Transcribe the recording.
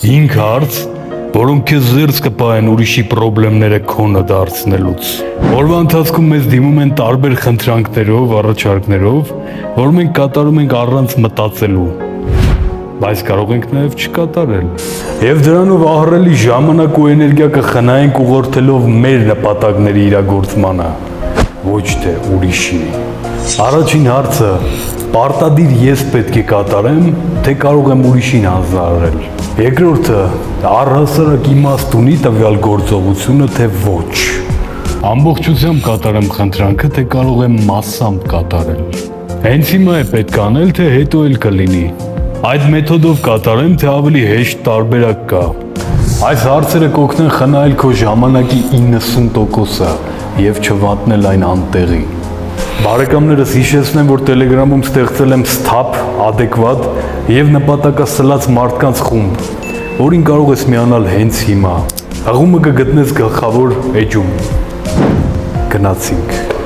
5 հարց, որոնք քեզ զերծ կպահեն ուրիշի խնդիրները քոնը դարձնելուց։ Օրվա ընթացքում մեզ դիմում են տարբեր խնդրանքներով, առաջարկներով, որ մենք կատարում ենք առանց մտածելու, բայց կարող ենք նաև չկատարել։ Եվ դրանով ահռելի ժամանակ ու էներգիա կխնայենք ուղղորդելով մեր նպատակների իրագործմանը, ոչ թե ուրիշի։ Առաջին հարցը՝ պարտադիր ես պետք է կատարեմ, թե կարող եմ ուրիշին հանձնարարել։ Երկրորդը՝ առհասարակ իմաստ ունի տվյալ գործողությունը, թե ոչ։ Ամբողջությամբ կատարեմ խնդրանքը, թե կարող եմ մասամբ կատարել։ Հենց հիմա է պետք անել, թե հետո էլ կլինի։ Այդ մեթոդով կատարեմ, թե ավելի հեշտ տարբերակ կա։ Այս հարցերը կօգնեն խնայել քո ժամանակի 90%-ը և չվատնել այն անտեղի։ Բարեկամներս, հիշեցնեմ, որ Telegram-ում ստեղծել եմ սթափ, adekvat և նպատակասլաց մարդկանց խումբ, որին կարող ես միանալ հենց հիմա։ Հղումը կգտնես գլխավոր էջում։ Գնացինք։